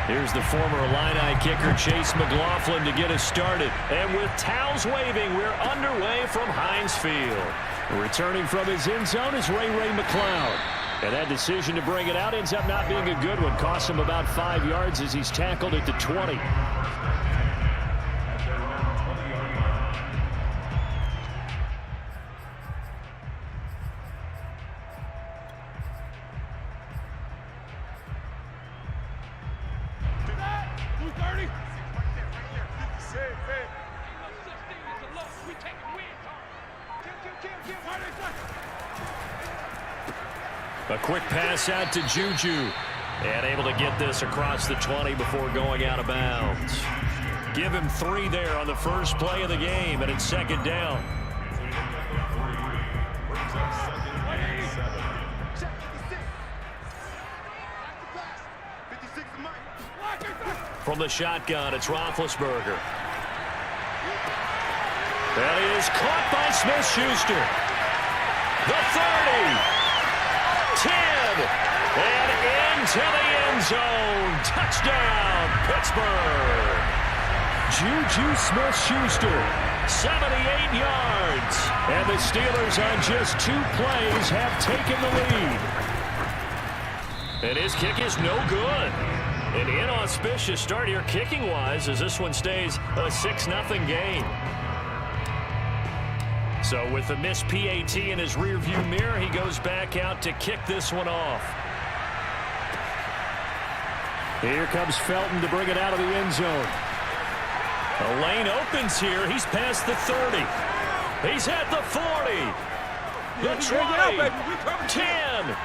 Here's the former Illini kicker, Chase McLaughlin, to get us started. And with towels waving, we're underway from Heinz Field. Returning from his end zone is Ray McLeod. And that decision to bring it out ends up not being a good one. Costs him about 5 yards as he's tackled at the 20. A quick pass out to Juju. And able to get this across the 20 before going out of bounds. Give him 3 there on the first play of the game, and it's second down. From the shotgun, it's Roethlisberger. That is caught by Smith-Schuster. The 30. 10, and into the end zone. Touchdown, Pittsburgh. Juju Smith-Schuster, 78 yards. And the Steelers on just 2 plays have taken the lead. And his kick is no good. An inauspicious start here kicking-wise as this one stays a 6-0 game. So with a missed PAT in his rearview mirror, he goes back out to kick this one off. Here comes Felton to bring it out of the end zone. The lane opens here. He's past the 30. He's at the 40. The 20. 10.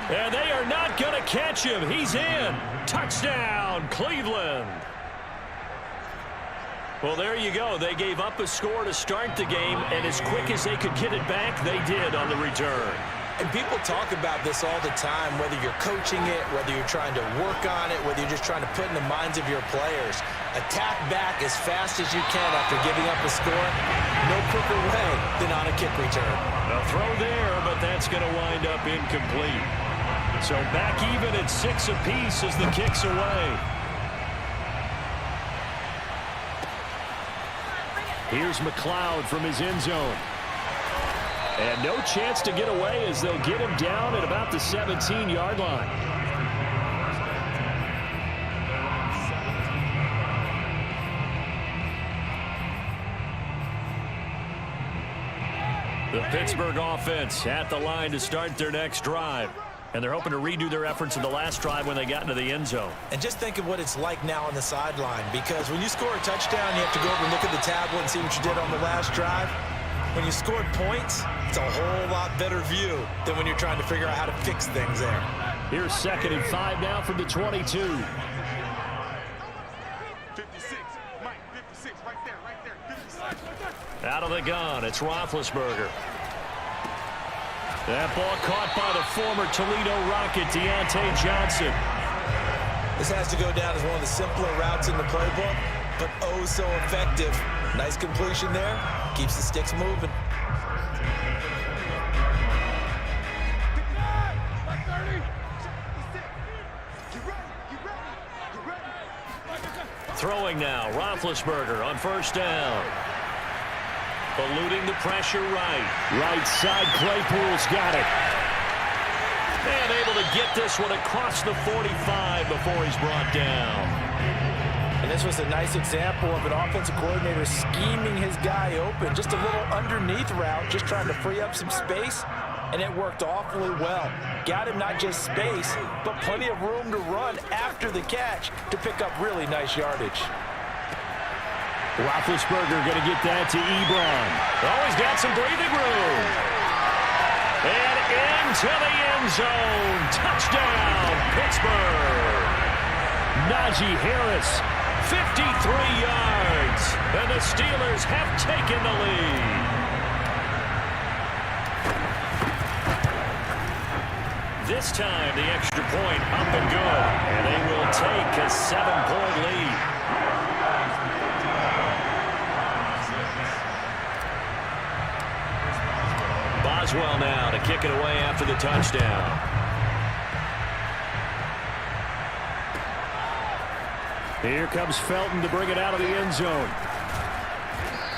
And they are not going to catch him. He's in. Touchdown, Cleveland. Well, there you go. They gave up a score to start the game, and as quick as they could get it back, they did on the return. And people talk about this all the time, whether you're coaching it, whether you're trying to work on it, whether you're just trying to put in the minds of your players. Attack back as fast as you can after giving up a score. No quicker way than on a kick return. A throw there, but that's going to wind up incomplete. So back even at 6 apiece as the kick's away. Here's McLeod from his end zone. And no chance to get away as they'll get him down at about the 17-yard line. The Pittsburgh offense at the line to start their next drive. And they're hoping to redo their efforts in the last drive when they got into the end zone. And just think of what it's like now on the sideline, because when you score a touchdown, you have to go over and look at the tablet and see what you did on the last drive. When you scored points, it's a whole lot better view than when you're trying to figure out how to fix things there. Here's 2nd and 5 now from the 22. 56, Mike, 56, right there, 56. Out of the gun, it's Roethlisberger. That ball caught by the former Toledo Rocket, Deontay Johnson. This has to go down as one of the simpler routes in the playbook, but oh so effective. Nice completion there. Keeps the sticks moving. Throwing now, Roethlisberger on first down. Eluding the pressure right. Right side, Claypool's got it. And able to get this one across the 45 before he's brought down. And this was a nice example of an offensive coordinator scheming his guy open. Just a little underneath route, just trying to free up some space. And it worked awfully well. Got him not just space, but plenty of room to run after the catch to pick up really nice yardage. Roethlisberger going to get that to Ebron. Oh, he's got some breathing room. And into the end zone. Touchdown, Pittsburgh. Najee Harris, 53 yards. And the Steelers have taken the lead. This time, the extra point up and good. And they will take a 7-point lead. Boswell now to kick it away after the touchdown. Here comes Felton to bring it out of the end zone.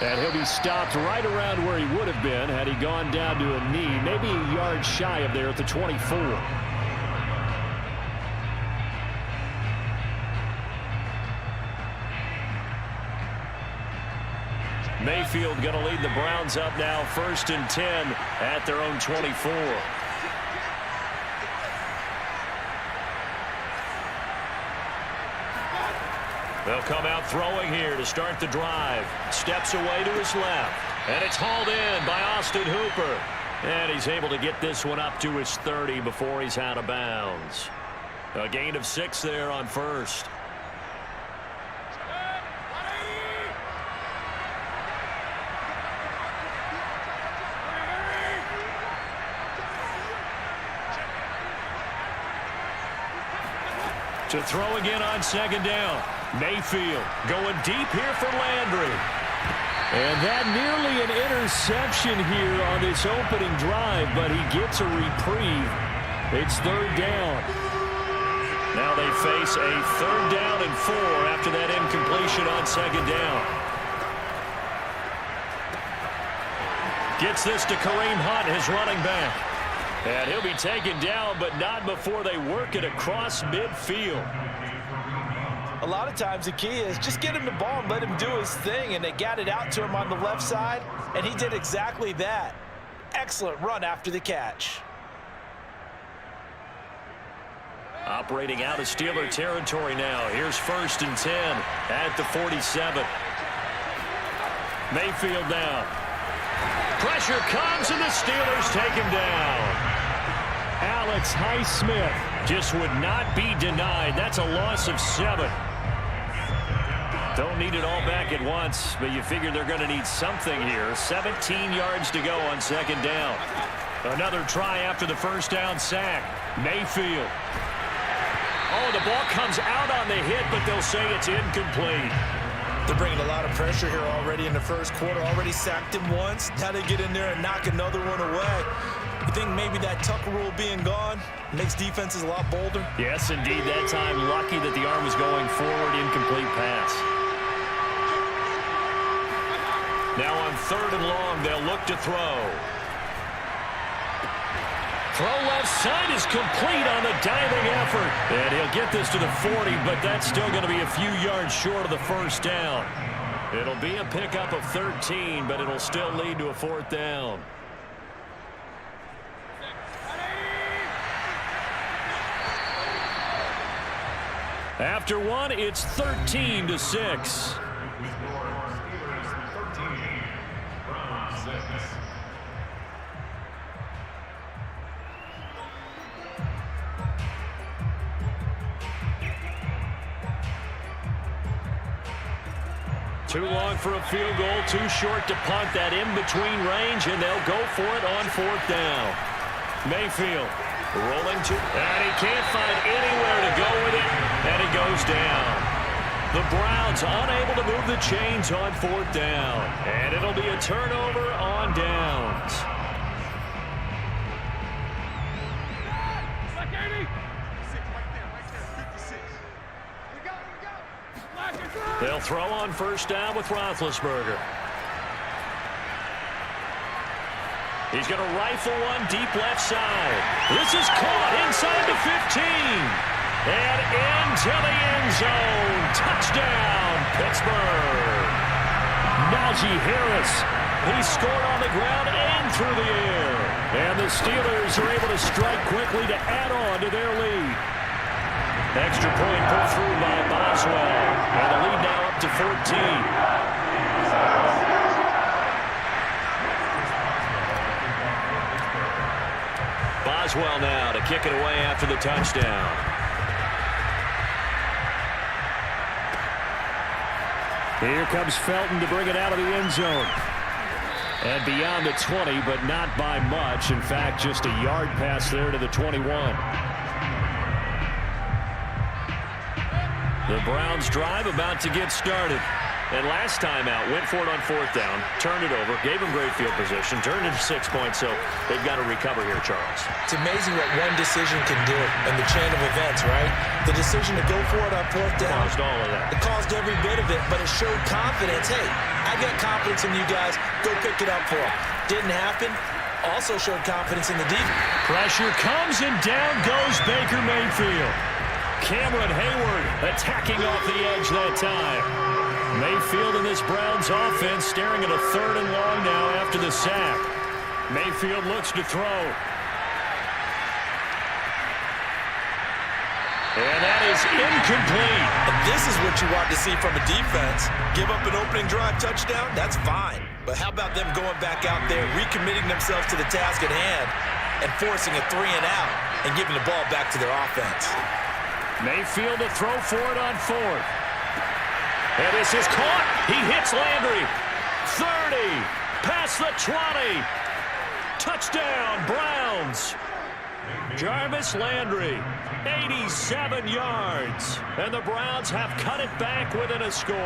And he'll be stopped right around where he would have been had he gone down to a knee, maybe a yard shy of there at the 24. Mayfield going to lead the Browns up now, 1st and 10 at their own 24. They'll come out throwing here to start the drive. Steps away to his left. And it's hauled in by Austin Hooper. And he's able to get this one up to his 30 before he's out of bounds. A gain of 6 there on first. To throw again on 2nd down. Mayfield going deep here for Landry. And that nearly an interception here on this opening drive, but he gets a reprieve. It's 3rd down. Now they face a 3rd down and 4 after that incompletion on 2nd down. Gets this to Kareem Hunt, his running back. And he'll be taken down, but not before they work it across midfield. A lot of times the key is just get him the ball and let him do his thing, and they got it out to him on the left side, and he did exactly that. Excellent run after the catch. Operating out of Steeler territory now. Here's 1st and 10 at the 47. Mayfield down. Pressure comes, and the Steelers take him down. Alex Highsmith just would not be denied. That's a loss of 7. Don't need it all back at once, but you figure they're going to need something here. 17 yards to go on 2nd down. Another try after the 1st down sack. Mayfield. Oh, the ball comes out on the hit, but they'll say it's incomplete. They're bringing a lot of pressure here already in the 1st quarter. Already sacked him once. Now they get in there and knock another one away. You think maybe that Tucker rule being gone makes defenses a lot bolder? Yes, indeed. That time, lucky that the arm was going forward. Incomplete pass. Now on 3rd and long, they'll look to throw. Throw left side is complete on the diving effort. And he'll get this to the 40, but that's still going to be a few yards short of the 1st down. It'll be a pickup of 13, but it'll still lead to a 4th down. After one, it's 13-6. Too long for a field goal, too short to punt. That in-between range, and they'll go for it on 4th down. Mayfield rolling to, and he can't find anywhere to go with it, and he goes down. The Browns unable to move the chains on 4th down, and it'll be a turnover on downs. They'll throw on 1st down with Roethlisberger. He's going to rifle one deep left side. This is caught inside the 15. And into the end zone. Touchdown, Pittsburgh. Najee Harris. He scored on the ground and through the air. And the Steelers are able to strike quickly to add on to their lead. Extra point put through by Boswell. And the lead now up to 14. Boswell now to kick it away after the touchdown. Here comes Felton to bring it out of the end zone. And beyond the 20, but not by much. In fact, just a yard pass there to the 21. The Browns drive about to get started. And last time out, went for it on fourth down, turned it over, gave him great field position, turned it to 6 points, so they've got to recover here, Charles. It's amazing what one decision can do in the chain of events, right? The decision to go for it on fourth down. Caused all of that. It caused every bit of it, but it showed confidence. Hey, I got confidence in you guys. Go pick it up for them. Didn't happen. Also showed confidence in the defense. Pressure comes, and down goes Baker Mayfield. Cameron Hayward attacking off the edge that time. Mayfield in this Browns offense staring at a 3rd and long now after the sack. Mayfield looks to throw. And that is incomplete. And this is what you want to see from a defense. Give up an opening drive touchdown, that's fine. But how about them going back out there, recommitting themselves to the task at hand, and forcing a 3 and out, and giving the ball back to their offense. Mayfield to throw for it on 4th. And this is caught. He hits Landry. 30. Past the 20. Touchdown, Browns. Jarvis Landry, 87 yards. And the Browns have cut it back within a score.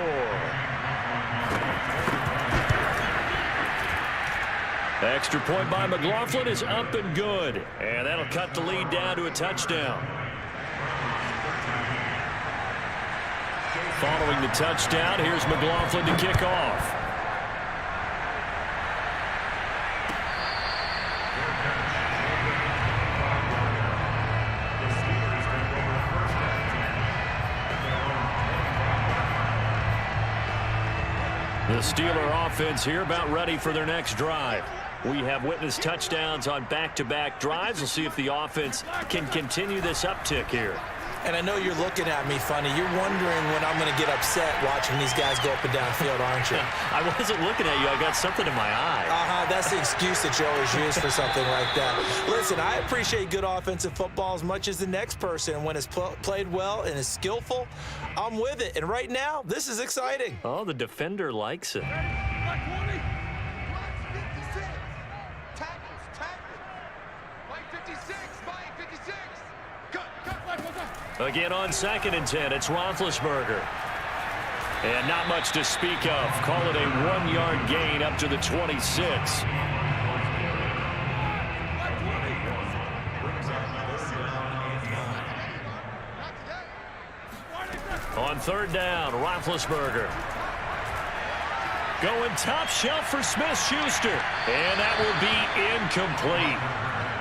Extra point by McLaughlin is up and good. And that'll cut the lead down to a touchdown. Following the touchdown, here's McLaughlin to kick off. The Steeler offense here about ready for their next drive. We have witnessed touchdowns on back-to-back drives. We'll see if the offense can continue this uptick here. And I know you're looking at me funny. You're wondering when I'm going to get upset watching these guys go up and down field, aren't you? I wasn't looking at you. I got something in my eye. That's the excuse that you always use for something like that. Listen, I appreciate good offensive football as much as the next person. When it's played well and is skillful, I'm with it. And right now, this is exciting. Oh, the defender likes it. Again on 2nd and 10, it's Roethlisberger. And not much to speak of. Call it a 1-yard gain up to the 26. On 3rd down, Roethlisberger. Going top shelf for Smith-Schuster. And that will be incomplete.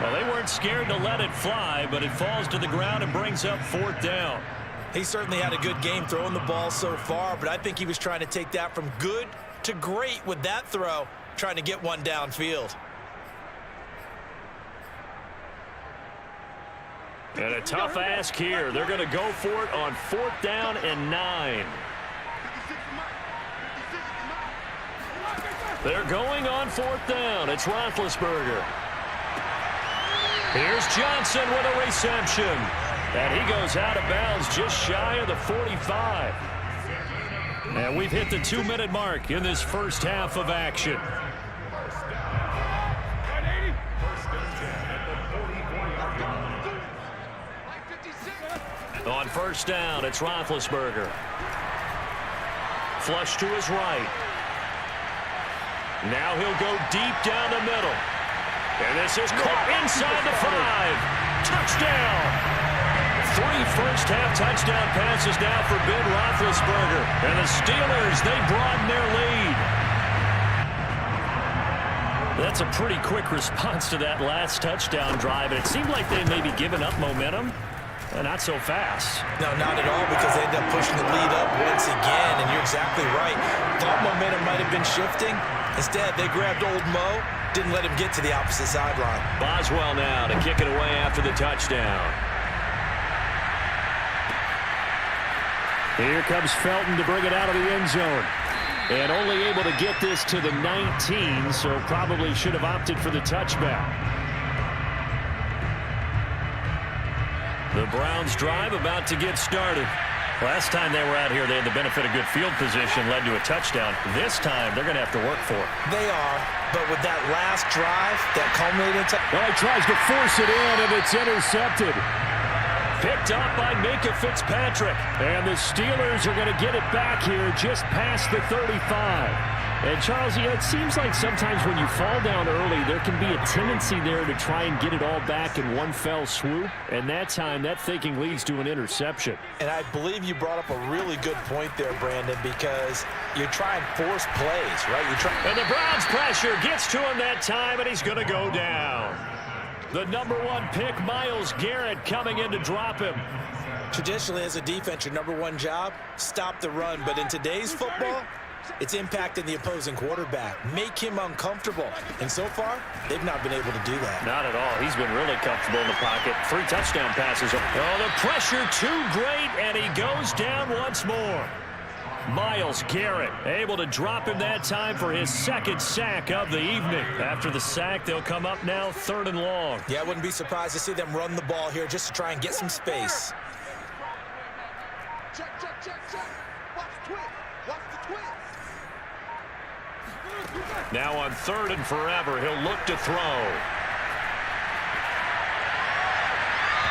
Well, they weren't scared to let it fly, but it falls to the ground and brings up 4th down. He certainly had a good game throwing the ball so far, but I think he was trying to take that from good to great with that throw, trying to get one downfield. And a tough ask here. They're going to go for it on 4th down and 9. They're going on 4th down. It's Roethlisberger. Here's Johnson with a reception. And he goes out of bounds just shy of the 45. And we've hit the 2-minute mark in this first half of action. On 1st down, it's Roethlisberger. Flush to his right. Now he'll go deep down the middle. And this is caught inside the 5. Touchdown. 3 first-half touchdown passes now for Ben Roethlisberger. And the Steelers, they broaden their lead. That's a pretty quick response to that last touchdown drive. And it seemed like they may be giving up momentum. Not so fast. No, not at all, because they end up pushing the lead up once again. And you're exactly right. Thought momentum might have been shifting. Instead, they grabbed old Mo. Didn't let him get to the opposite sideline. Boswell now to kick it away after the touchdown. Here comes Felton to bring it out of the end zone. And only able to get this to the 19, so probably should have opted for the touchback. The Browns drive about to get started. Last time they were out here, they had the benefit of good field position, led to a touchdown. This time, they're going to have to work for it. They are, but with that last drive, that culminating... Well, he tries to force it in, and it's intercepted. Picked up by Minka Fitzpatrick. And the Steelers are going to get it back here just past the 35. And, Charles, it seems like sometimes when you fall down early, there can be a tendency there to try and get it all back in one fell swoop. And that time, that thinking leads to an interception. And I believe you brought up a really good point there, Brandon, because you're trying to force plays, right? And the Browns' pressure gets to him that time, and he's going to go down. The number 1 pick, Myles Garrett, coming in to drop him. Traditionally, as a defense, your number 1 job, stop the run. But in today's football, it's impacting the opposing quarterback, make him uncomfortable. And so far, they've not been able to do that. Not at all. He's been really comfortable in the pocket. 3 touchdown passes. Oh, the pressure too great, and he goes down once more. Myles Garrett able to drop him that time for his 2nd sack of the evening. After the sack, they'll come up now 3rd and long. Yeah, I wouldn't be surprised to see them run the ball here just to try and get some space. Check, check, check, check. Watch the twist. Watch the twist. Now on 3rd and forever, he'll look to throw.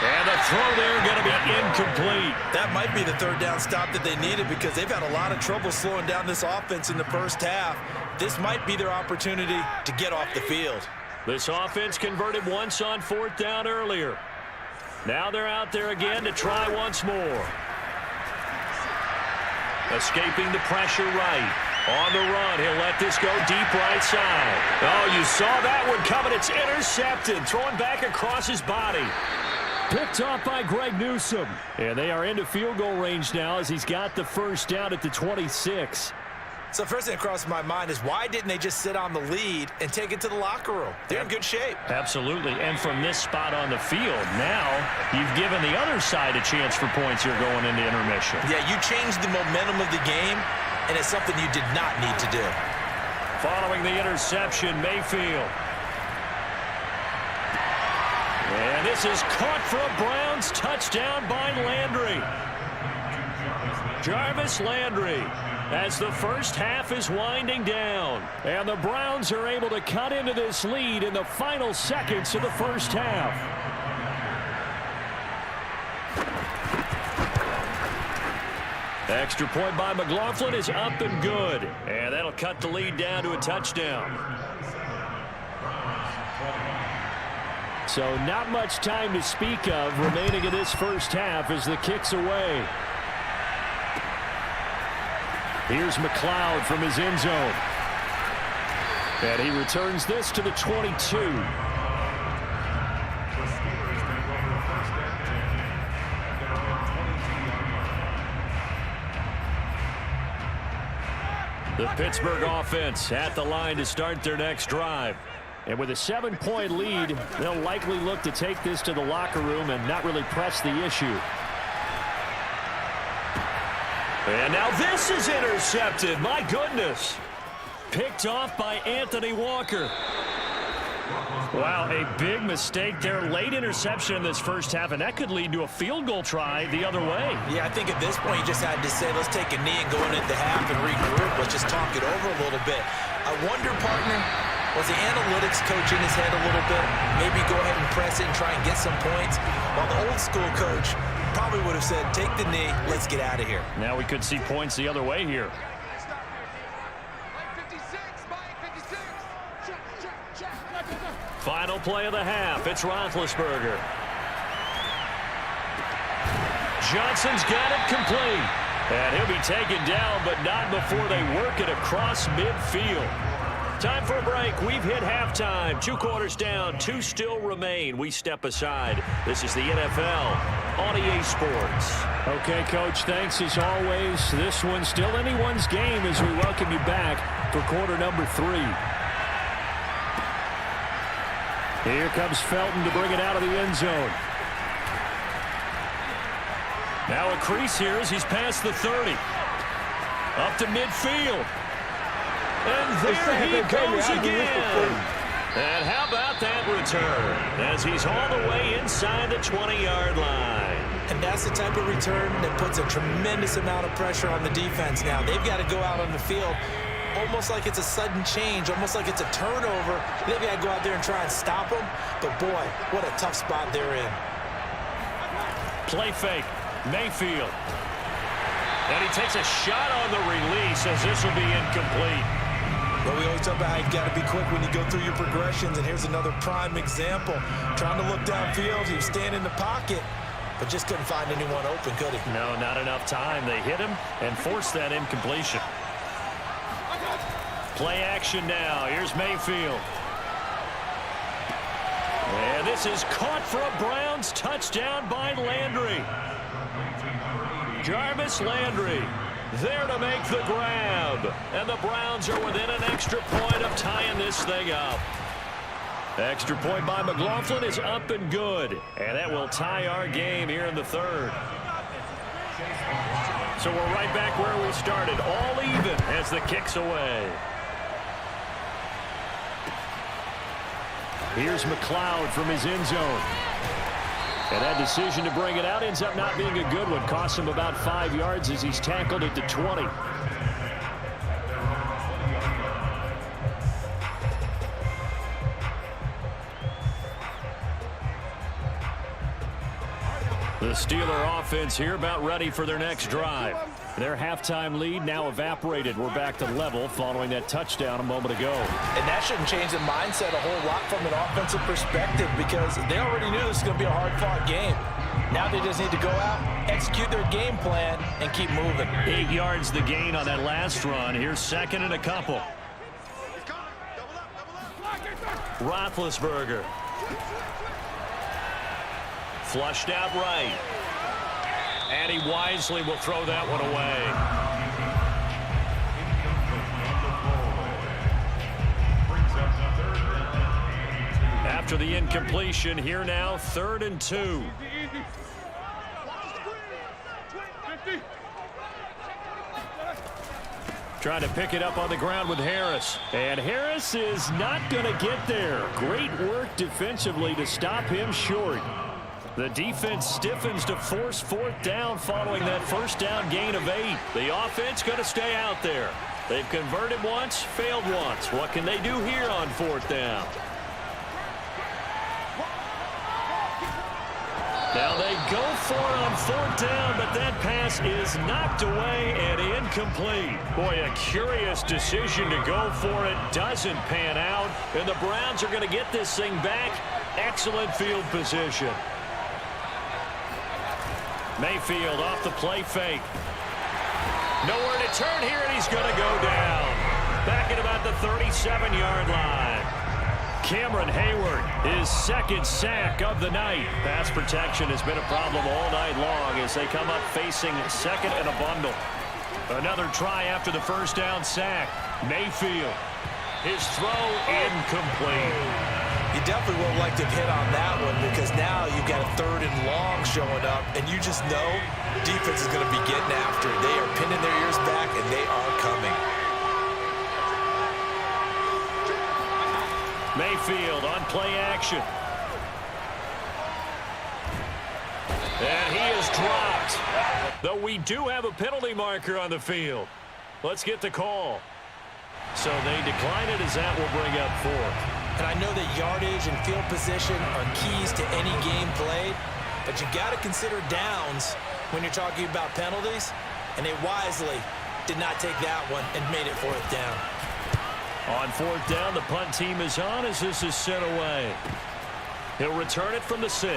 And the throw there going to be incomplete. That might be the 3rd down stop that they needed because they've had a lot of trouble slowing down this offense in the first half. This might be their opportunity to get off the field. This offense converted once on 4th down earlier. Now they're out there again to try once more. Escaping the pressure right. On the run, he'll let this go deep right side. Oh, you saw that one coming. It's intercepted. Throwing back across his body. Picked off by Greg Newsome. And they are into field goal range now as he's got the 1st down at the 26. So first thing that crosses my mind is why didn't they just sit on the lead and take it to the locker room? They're in good shape. Absolutely. And from this spot on the field, now you've given the other side a chance for points here going into intermission. Yeah, you changed the momentum of the game, and it's something you did not need to do. Following the interception, Mayfield. And this is caught for a Browns touchdown by Landry. Jarvis Landry, as the first half is winding down. And the Browns are able to cut into this lead in the final seconds of the first half. Extra point by McLaughlin is up and good. And that'll cut the lead down to a touchdown. So not much time to speak of remaining in this first half as the kick's away. Here's McLeod from his end zone. And he returns this to the 22. The Pittsburgh offense at the line to start their next drive. And with a 7-point lead, they'll likely look to take this to the locker room and not really press the issue. And now this is intercepted. My goodness. Picked off by Anthony Walker. Wow, a big mistake there. Late interception in this first half, and that could lead to a field goal try the other way. Yeah, I think at this point you just had to say, let's take a knee and go into the half and regroup. Let's just talk it over a little bit. I wonder, partner, was the analytics coach in his head a little bit? Maybe go ahead and press it and try and get some points? While the old school coach probably would have said, take the knee, let's get out of here. Now we could see points the other way here. Final play of the half. It's Roethlisberger. Johnson's got it complete. And he'll be taken down, but not before they work it across midfield. Time for a break. We've hit halftime. 2 quarters down. 2 still remain. We step aside. This is the NFL on EA Sports. Okay, Coach, thanks as always. This one's still anyone's game as we welcome you back for quarter number 3. Here comes Felton to bring it out of the end zone. Now a crease here as he's past the 30. Up to midfield. And there he goes again. And how about that return as he's all the way inside the 20-yard line. And that's the type of return that puts a tremendous amount of pressure on the defense now. They've got to go out on the field almost like it's a sudden change, almost like it's a turnover. They've got to go out there and try and stop them. But, boy, what a tough spot they're in. Play fake. Mayfield. And he takes a shot on the release as this will be incomplete. Well, we always talk about how you got to be quick when you go through your progressions, and here's another prime example. Trying to look downfield, he was standing in the pocket, but just couldn't find anyone open, could he? No, not enough time. They hit him and forced that incompletion. Play action now. Here's Mayfield. And this is caught for a Browns touchdown by Landry. Jarvis Landry there to make the grab. And the Browns are within an extra point of tying this thing up. Extra point by McLaughlin is up and good. And that will tie our game here in the third. So we're right back where we started. All even as the kick's away. Here's McLeod from his end zone. And that decision to bring it out ends up not being a good one. Costs him about 5 yards as he's tackled at the 20. The Steeler offense here about ready for their next drive. Their halftime lead now evaporated. We're back to level following that touchdown a moment ago. And that shouldn't change the mindset a whole lot from an offensive perspective because they already knew this was going to be a hard-fought game. Now they just need to go out, execute their game plan, and keep moving. 8 yards the gain on that last run. Here's second and a couple. Roethlisberger. Flushed out right. And he wisely will throw that one away. After the incompletion, here now, 3rd and 2. Trying to pick it up on the ground with Harris. And Harris is not going to get there. Great work defensively to stop him short. The defense stiffens to force 4th down following that first down gain of 8. The offense going to stay out there. They've converted once, failed once. What can they do here on 4th down? Now they go for it on 4th down, but that pass is knocked away and incomplete. Boy, a curious decision to go for it. Doesn't pan out, and the Browns are going to get this thing back. Excellent field position. Mayfield off the play fake. Nowhere to turn here, and he's going to go down. Back at about the 37-yard line. Cameron Hayward, his 2nd sack of the night. Pass protection has been a problem all night long as they come up facing 2nd and a bundle. Another try after the first down sack. Mayfield, his throw incomplete. You definitely would have liked to have hit on that one because now you've got a 3rd and long showing up, and you just know defense is going to be getting after it. They are pinning their ears back, and they are coming. Mayfield on play action. And he is dropped. Though we do have a penalty marker on the field. Let's get the call. So they decline it as that will bring up 4th. And I know that yardage and field position are keys to any game played, but you got to consider downs when you're talking about penalties, and they wisely did not take that one and made it 4th down. On 4th down, the punt team is on as this is sent away. He'll return it from the 6.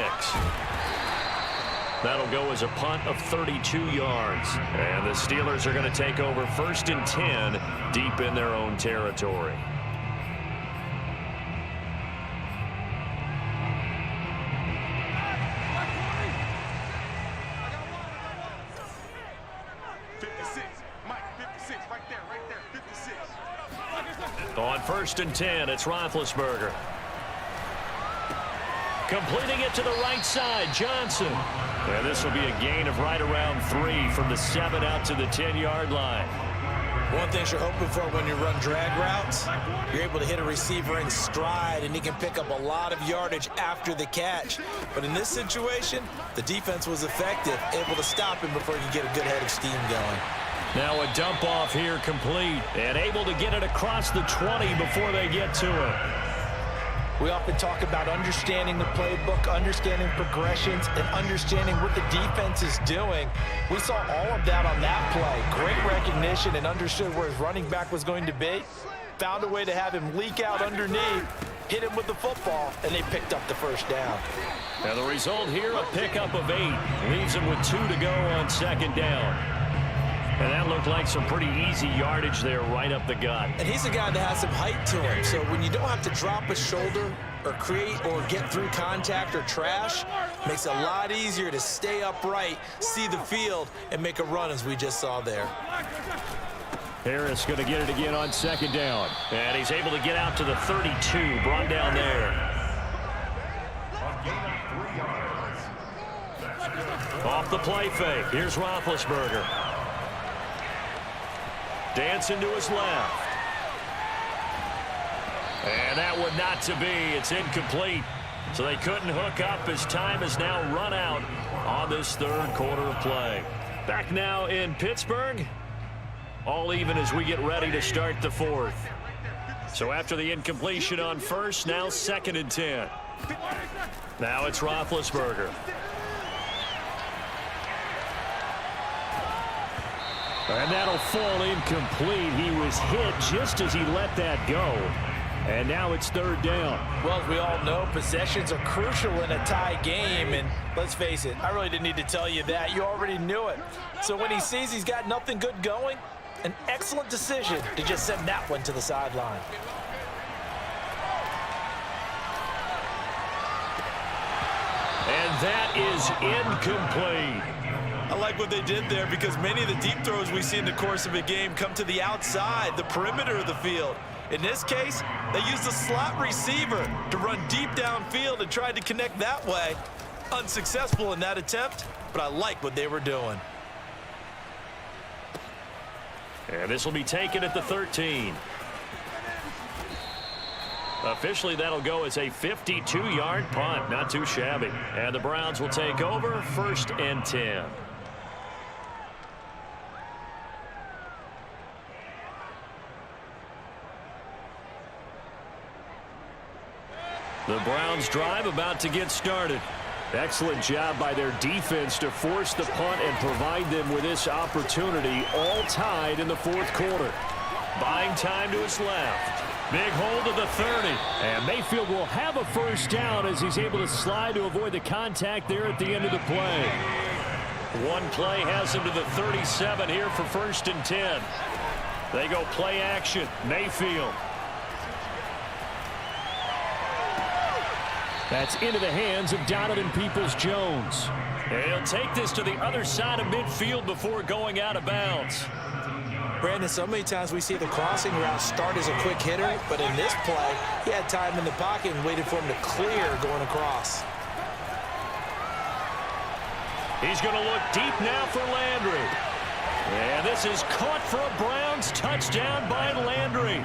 That'll go as a punt of 32 yards. And the Steelers are going to take over 1st and 10 deep in their own territory. On 1st and 10, it's Roethlisberger. Completing it to the right side, Johnson. And this will be a gain of right around 3 from the 7 out to the 10-yard line. One thing you're hoping for when you run drag routes, you're able to hit a receiver in stride, and he can pick up a lot of yardage after the catch. But in this situation, the defense was effective, able to stop him before he could get a good head of steam going. Now a dump off here complete and able to get it across the 20 before they get to it. We often talk about understanding the playbook, understanding progressions, and understanding what the defense is doing. We saw all of that on that play. Great recognition and understood where his running back was going to be. Found a way to have him leak out underneath, hit him with the football, and they picked up the first down. And the result here, a pickup of 8. Leaves him with 2 to go on second down. And that looked like some pretty easy yardage there right up the gut. And he's a guy that has some height to him. So when you don't have to drop a shoulder or create or get through contact or trash, makes it a lot easier to stay upright, see the field, and make a run as we just saw there. Harris going to get it again on second down. And he's able to get out to the 32, brought down there. Off the play fake. Here's Roethlisberger. Dancing to his left. And that one not to be. It's incomplete. So they couldn't hook up as time has now run out on this third quarter of play. Back now in Pittsburgh. All even as we get ready to start the fourth. So after the incompletion on first, now 2nd and 10. Now it's Roethlisberger. And that'll fall incomplete. He was hit just as he let that go. And now it's 3rd down. Well, as we all know, possessions are crucial in a tie game. And let's face it, I really didn't need to tell you that. You already knew it. So when he sees he's got nothing good going, an excellent decision to just send that one to the sideline. And that is incomplete. I like what they did there because many of the deep throws we see in the course of a game come to the outside, the perimeter of the field. In this case, they used a slot receiver to run deep downfield and tried to connect that way. Unsuccessful in that attempt, but I like what they were doing. And this will be taken at the 13. Officially, that'll go as a 52-yard punt. Not too shabby. And the Browns will take over 1st and 10. The Browns drive about to get started. Excellent job by their defense to force the punt and provide them with this opportunity, all tied in the 4th quarter. Buying time to his left. Big hold of the 30. And Mayfield will have a first down as he's able to slide to avoid the contact there at the end of the play. One play has him to the 37 here for 1st and 10. They go play action. Mayfield. That's into the hands of Donovan Peoples-Jones. He'll take this to the other side of midfield before going out of bounds. Brandon, so many times we see the crossing route start as a quick hitter, but in this play, he had time in the pocket and waited for him to clear going across. He's going to look deep now for Landry. And this is caught for a Browns touchdown by Landry.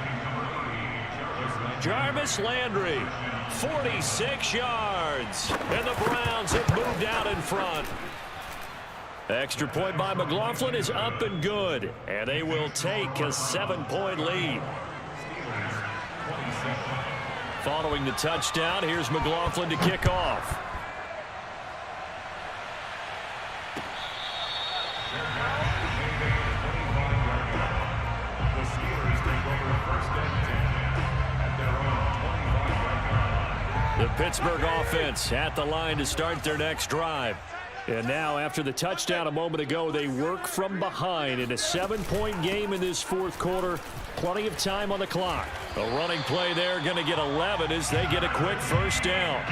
Jarvis Landry. 46 yards. And the Browns have moved out in front. Extra point by McLaughlin is up and good. And they will take a 7-point lead. Following the touchdown, here's McLaughlin to kick off. The Pittsburgh offense at the line to start their next drive. And now, after the touchdown a moment ago, they work from behind in a 7-point game in this 4th quarter. Plenty of time on the clock. A running play there, going to get 11 as they get a quick first down.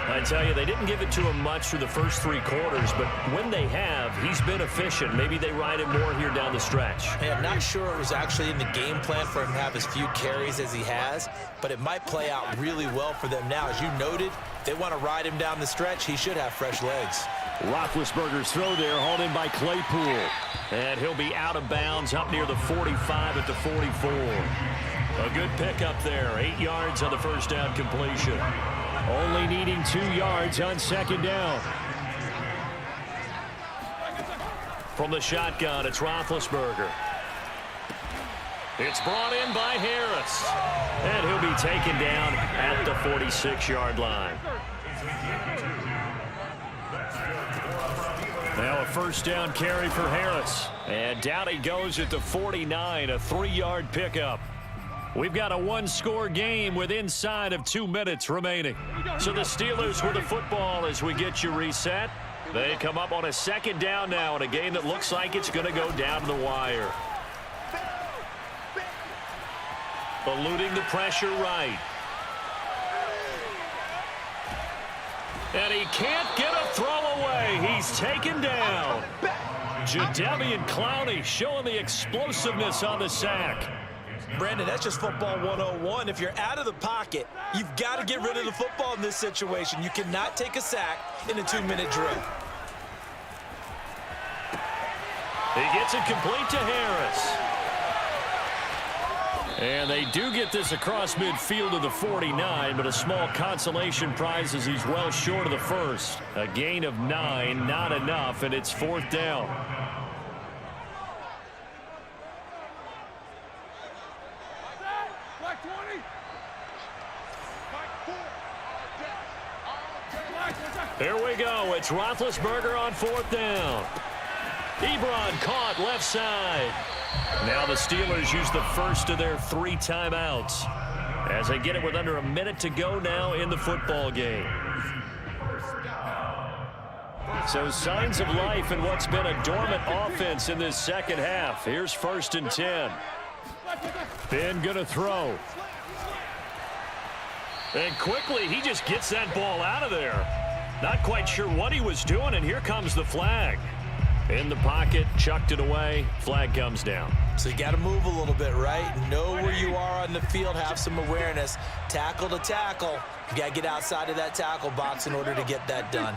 I tell you, they didn't give it to him much through the first 3 quarters, but when they have, he's been efficient. Maybe they ride him more here down the stretch. Hey, I'm not sure it was actually in the game plan for him to have as few carries as he has, but it might play out really well for them now. As you noted, they want to ride him down the stretch. He should have fresh legs. Roethlisberger's throw there, hauled in by Claypool. And he'll be out of bounds up near the 45 at the 44. A good pickup there. 8 yards on the first down completion. Only needing 2 yards on second down. From the shotgun, it's Roethlisberger. It's brought in by Harris. And he'll be taken down at the 46-yard line. Now a first down carry for Harris. And down he goes at the 49, a 3-yard pickup. We've got a one-score game with inside of 2 minutes remaining. So the Steelers with the football as we get you reset. They come up on a second down now in a game that looks like it's going to go down to the wire. Eluding the pressure right. And he can't get a throw away. He's taken down. Jadeveon Clowney showing the explosiveness on the sack. Brandon, that's just football 101. If you're out of the pocket, you've got to get rid of the football in this situation. You cannot take a sack in a 2-minute drill. He gets it complete to Harris. And they do get this across midfield of the 49, but a small consolation prize as he's well short of the first. A gain of 9, not enough, and it's fourth down. Here we go. It's Roethlisberger on fourth down. Ebron caught left side. Now the Steelers use the first of their 3 timeouts as they get it with under a minute to go now in the football game. So signs of life in what's been a dormant offense in this second half. Here's 1st and 10. Ben gonna throw. And quickly he just gets that ball out of there. Not quite sure what he was doing, and here comes the flag. In the pocket, chucked it away, flag comes down. So you got to move a little bit, right? Know where you are on the field, have some awareness. Tackle to tackle. You got to get outside of that tackle box in order to get that done.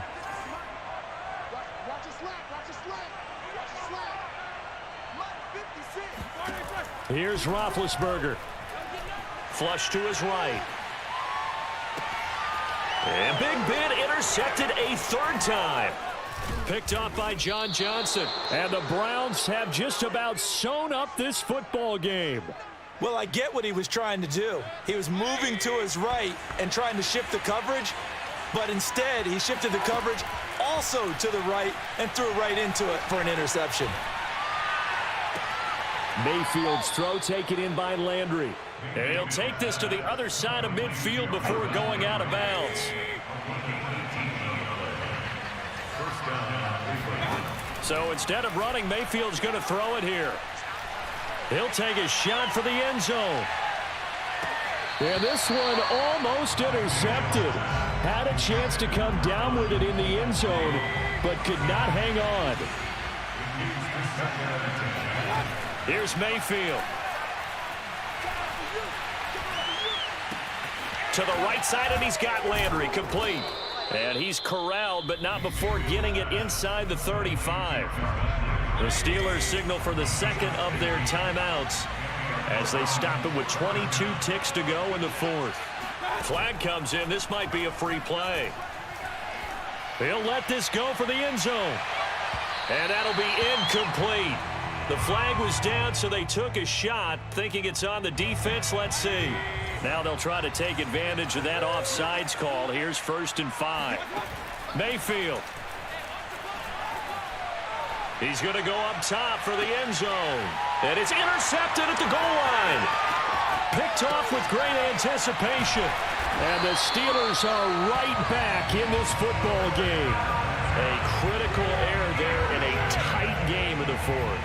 Here's Roethlisberger. Flush to his right. And Big Ben intercepted a 3rd time. Picked off by John Johnson. And the Browns have just about sewn up this football game. Well, I get what he was trying to do. He was moving to his right and trying to shift the coverage, but instead he shifted the coverage also to the right and threw right into it for an interception. Mayfield's throw taken in by Landry. And he'll take this to the other side of midfield before going out of bounds. So instead of running, Mayfield's going to throw it here. He'll take a shot for the end zone. And this one almost intercepted. Had a chance to come down with it in the end zone, but could not hang on. Here's Mayfield. To the right side, and he's got Landry complete. And he's corralled, but not before getting it inside the 35. The Steelers signal for the second of their timeouts as they stop it with 22 ticks to go in the 4th. Flag comes in. This might be a free play. He'll let this go for the end zone. And that'll be incomplete. The flag was down, so they took a shot, thinking it's on the defense. Let's see. Now they'll try to take advantage of that offsides call. Here's 1st and 5. Mayfield. He's going to go up top for the end zone. And it's intercepted at the goal line. Picked off with great anticipation. And the Steelers are right back in this football game. A critical error there in a tight game in the 4th.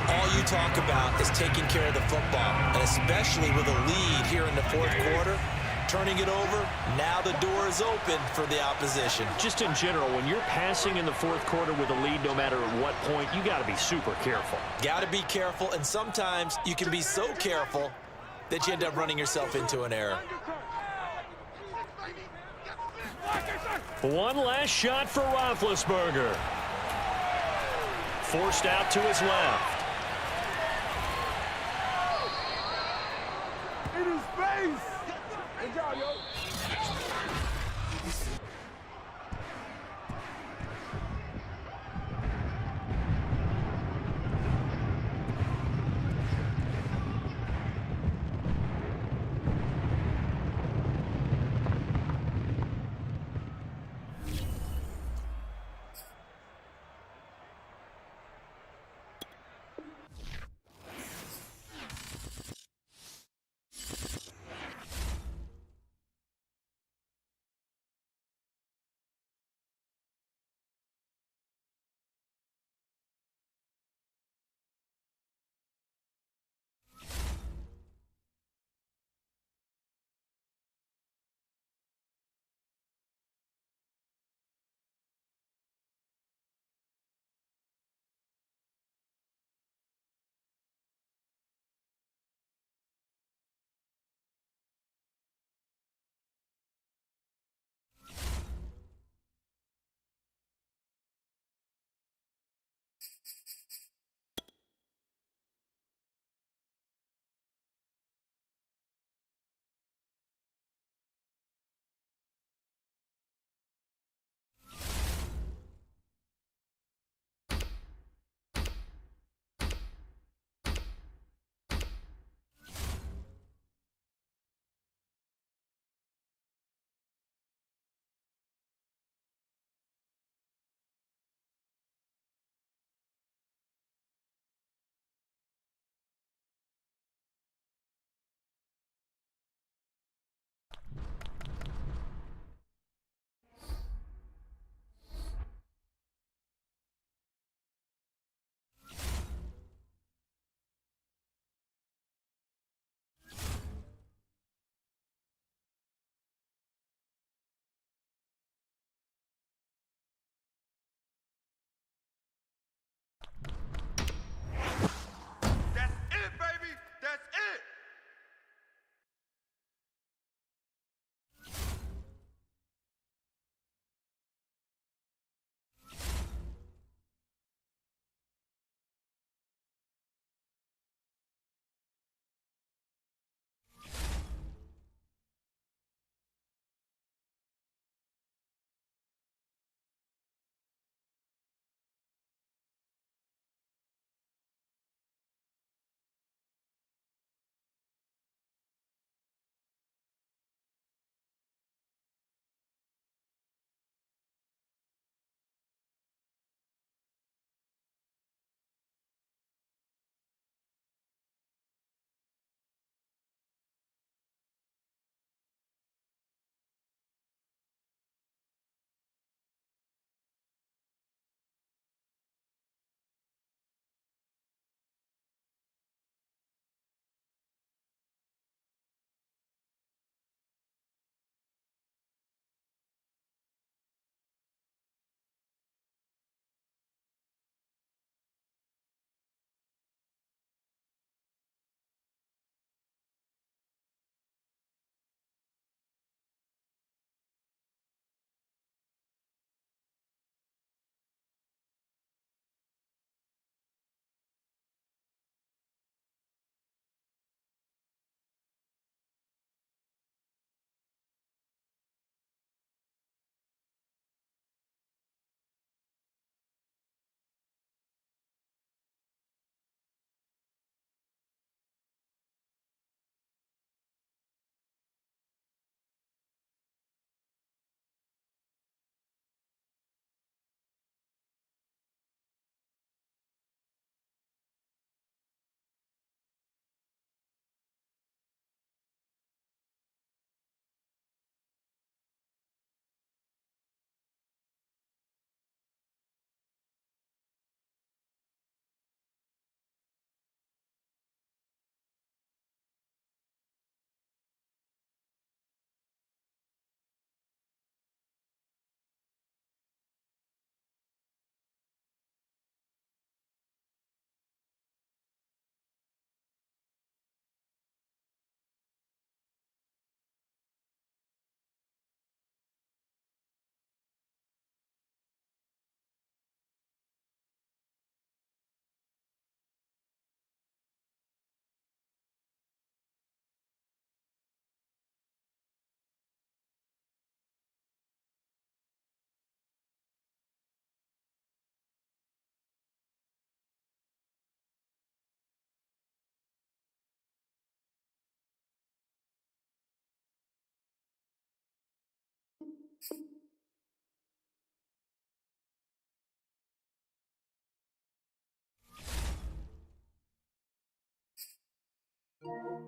All you talk about is taking care of the football, and especially with a lead here in the 4th quarter, turning it over, now the door is open for the opposition. Just in general, when you're passing in the 4th quarter with a lead, no matter at what point, you got to be super careful. Got to be careful, and sometimes you can be so careful that you end up running yourself into an error. One last shot for Roethlisberger. Forced out to his left. Good job, yo.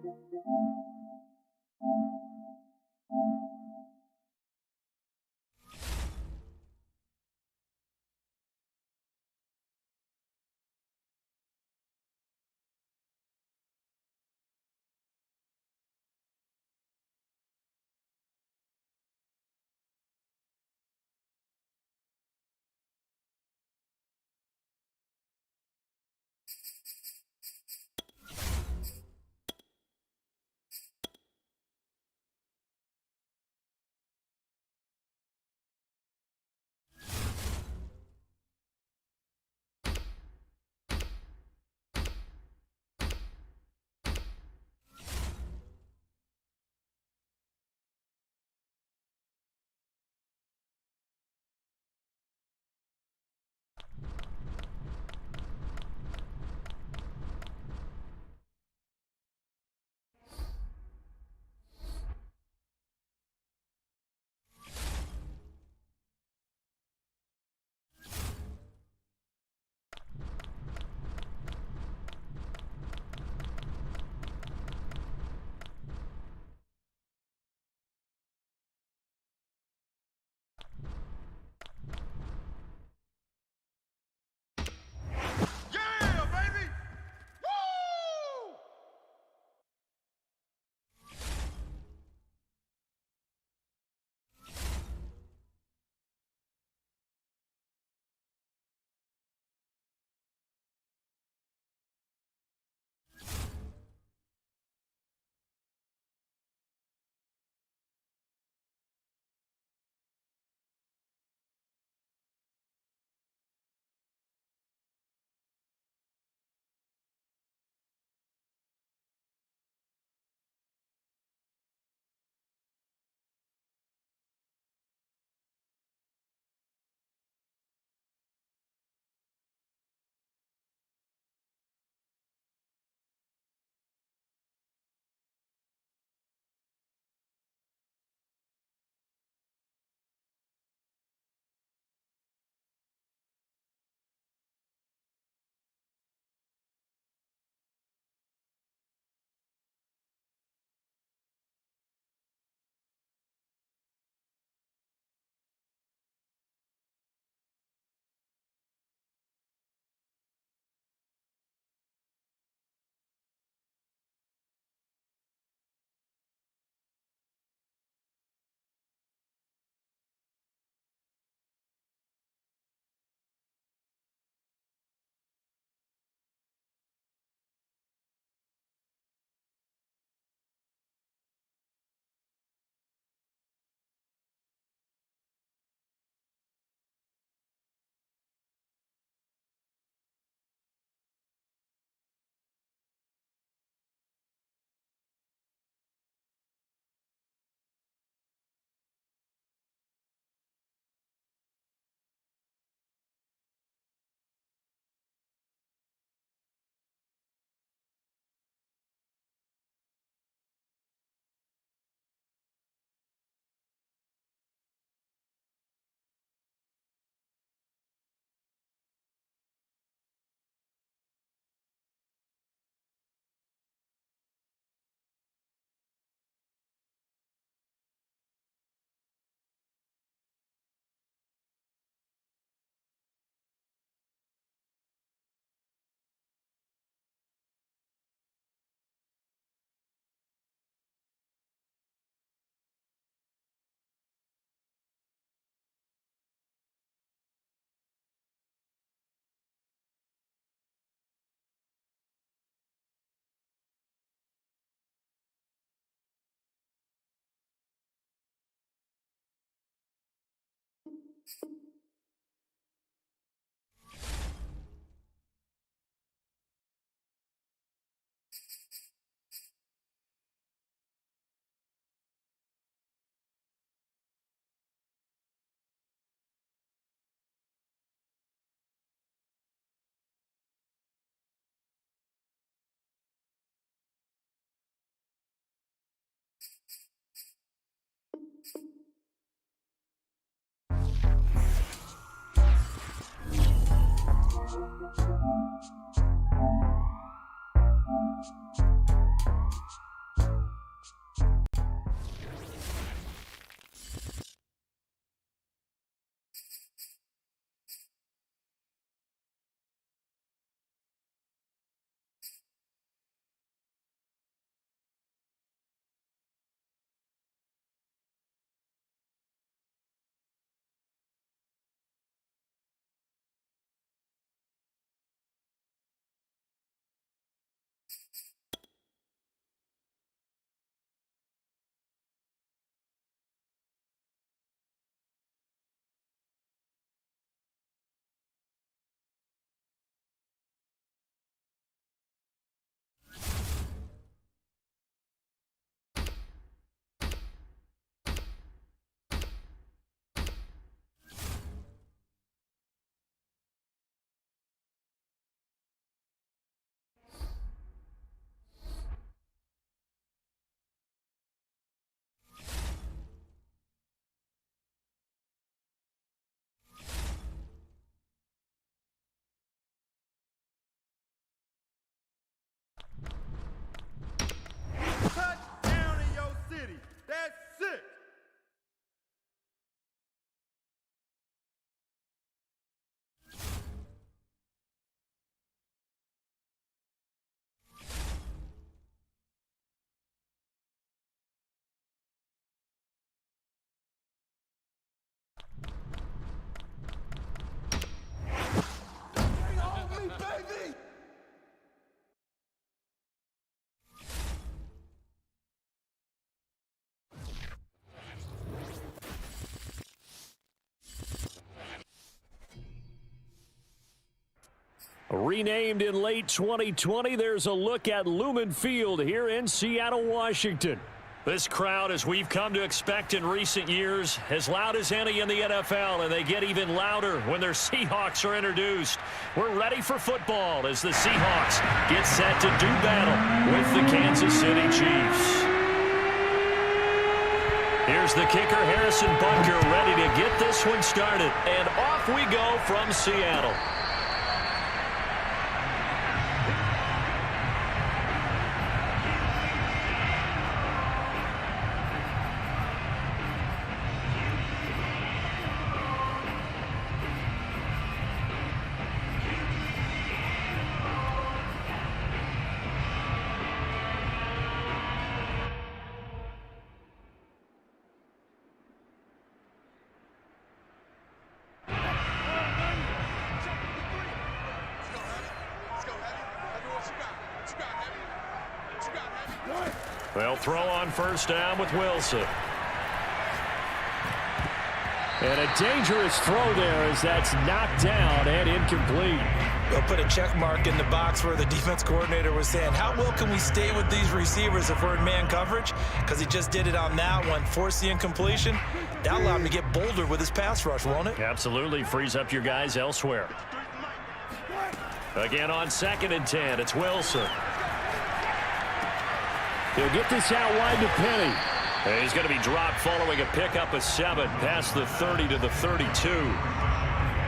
Yeah, baby! Woo! Renamed in late 2020, there's a look at Lumen Field here in Seattle, Washington. This crowd, as we've come to expect in recent years, as loud as any in the NFL, and they get even louder when their Seahawks are introduced. We're ready for football as the Seahawks get set to do battle with the Kansas City Chiefs. Here's the kicker, Harrison Butker, ready to get this one started. And off we go from Seattle. They'll throw on first down with Wilson. And a dangerous throw there as that's knocked down and incomplete. They'll put a check mark in the box where the defense coordinator was saying, how well can we stay with these receivers if we're in man coverage? Because he just did it on that one, forced the incompletion. That allowed him to get bolder with his pass rush, won't it? Absolutely, frees up your guys elsewhere. Again on 2nd and 10, it's Wilson. He'll get this out wide to Penny. And he's going to be dropped following a pickup of 7 past the 30 to the 32.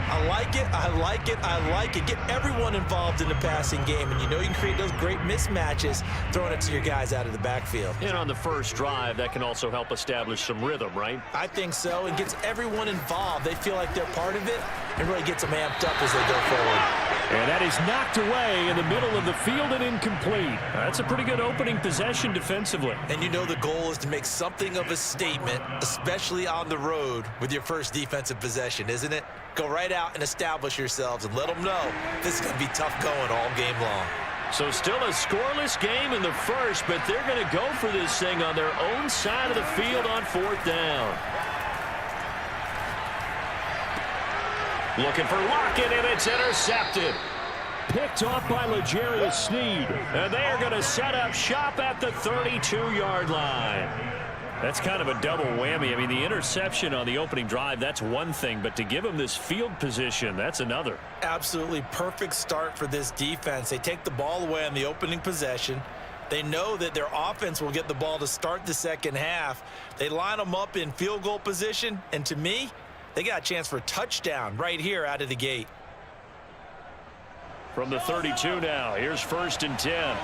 I like it, I like it, I like it. Get everyone involved in the passing game, and you know you can create those great mismatches throwing it to your guys out of the backfield. And on the first drive, that can also help establish some rhythm, right? I think so. It gets everyone involved. They feel like they're part of it, and really gets them amped up as they go forward. And that is knocked away in the middle of the field and incomplete. That's a pretty good opening possession defensively. And you know the goal is to make something of a statement, especially on the road with your first defensive possession, isn't it? Go right out and establish yourselves and let them know this is going to be tough going all game long. So still a scoreless game in the first, but they're going to go for this thing on their own side of the field on 4th down. Looking for Lockett, and it's intercepted. Picked off by L'Jarius Sneed. And they are going to set up shop at the 32-yard line. That's kind of a double whammy. I mean, the interception on the opening drive, that's one thing. But to give them this field position, that's another. Absolutely perfect start for this defense. They take the ball away on the opening possession. They know that their offense will get the ball to start the second half. They line them up in field goal position. And to me, they got a chance for a touchdown right here out of the gate. From the 32 now, here's 1st and 10.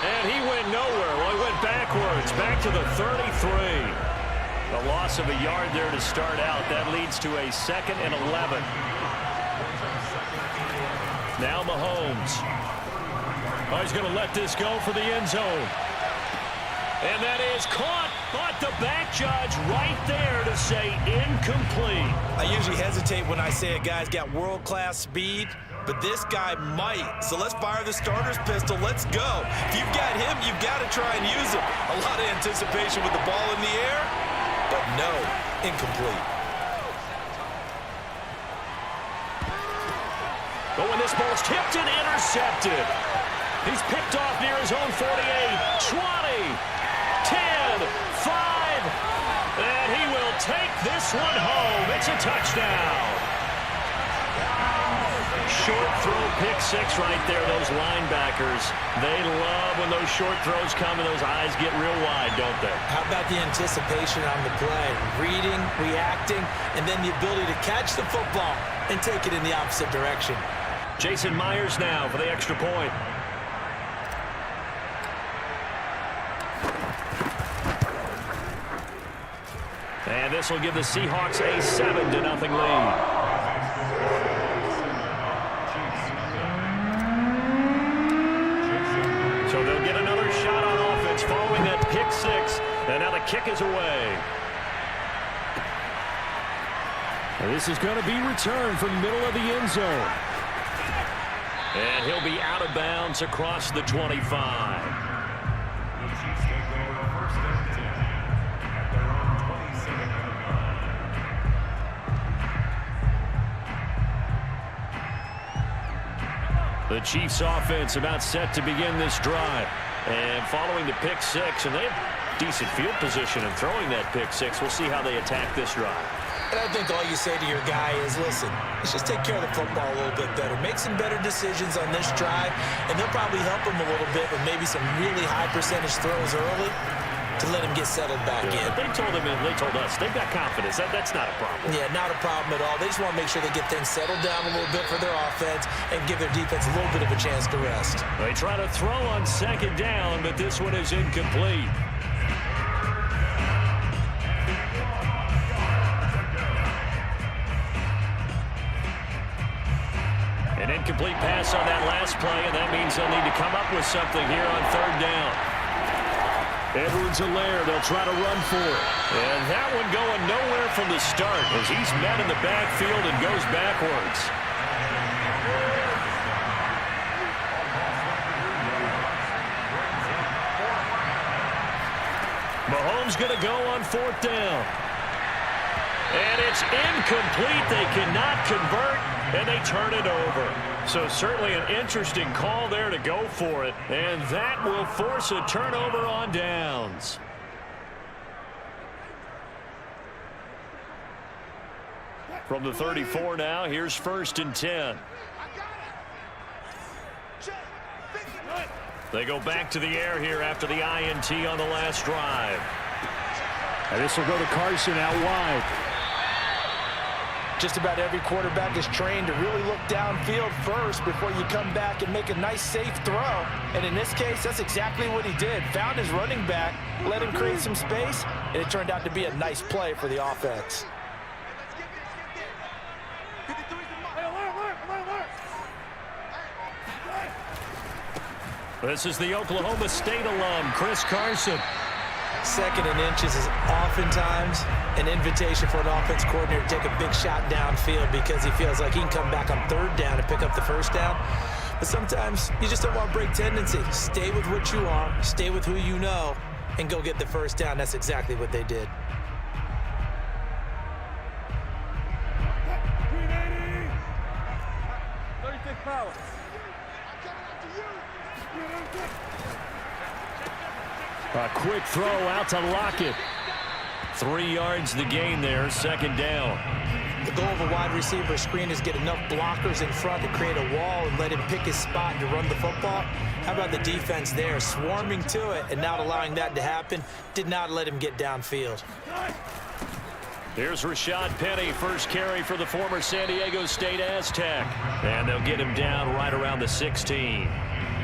And he went nowhere. Well, he went backwards, back to the 33. The loss of a yard there to start out. That leads to a 2nd and 11. Now Mahomes. Oh, he's going to let this go for the end zone. And that is caught, but the back judge right there to say incomplete. I usually hesitate when I say a guy's got world-class speed, but this guy might. So let's fire the starter's pistol. Let's go. If you've got him, you've got to try and use him. A lot of anticipation with the ball in the air, but no, incomplete. But when this ball's tipped and intercepted, he's picked off near his own 48, 20. 10, 5, and he will take this one home. It's a touchdown. Short throw, pick 6 right there. Those linebackers, they love when those short throws come and those eyes get real wide, don't they? How about the anticipation on the play? Reading, reacting, and then the ability to catch the football and take it in the opposite direction. Jason Myers now for the extra point. And this will give the Seahawks a 7-0 lead. So they'll get another shot on offense following that pick 6. And now the kick is away. And this is going to be returned from middle of the end zone. And he'll be out of bounds across the 25. The Chiefs offense about set to begin this drive. And following the pick six, and they have decent field position in throwing that pick six. We'll see how they attack this drive. And I think all you say to your guy is, listen, let's just take care of the football a little bit better. Make some better decisions on this drive, and they'll probably help him a little bit with maybe some really high percentage throws early to let him get settled back in. They told him and they told us they've got confidence. That's not a problem. Yeah, not a problem at all. They just want to make sure they get things settled down a little bit for their offense and give their defense a little bit of a chance to rest. They try to throw on second down, but this one is incomplete. An incomplete pass on that last play, and that means they'll need to come up with something here on third down. Edwards and Blair, they'll try to run for it. And that one going nowhere from the start as he's met in the backfield and goes backwards. Mahomes going to go on fourth down. And it's incomplete. They cannot convert, and they turn it over. So certainly an interesting call there to go for it. And that will force a turnover on downs. From the 34 now, here's 1st and 10. They go back to the air here after the INT on the last drive. And this will go to Carson out wide. Just about every quarterback is trained to really look downfield first before you come back and make a nice, safe throw. And in this case, that's exactly what he did. Found his running back, let him create some space, and it turned out to be a nice play for the offense. This is the Oklahoma State alum, Chris Carson. 2nd and inches is oftentimes an invitation for an offense coordinator to take a big shot downfield because he feels like he can come back on 3rd down and pick up the 1st down. But sometimes you just don't want to break tendency. Stay with what you are, stay with who you know, and go get the 1st down. That's exactly what they did. A quick throw out to Lockett. 3 yards the gain there, 2nd down. The goal of a wide receiver screen is get enough blockers in front to create a wall and let him pick his spot to run the football. How about the defense there, swarming to it and not allowing that to happen? Did not let him get downfield. Here's Rashad Penny, first carry for the former San Diego State Aztec. And they'll get him down right around the 16.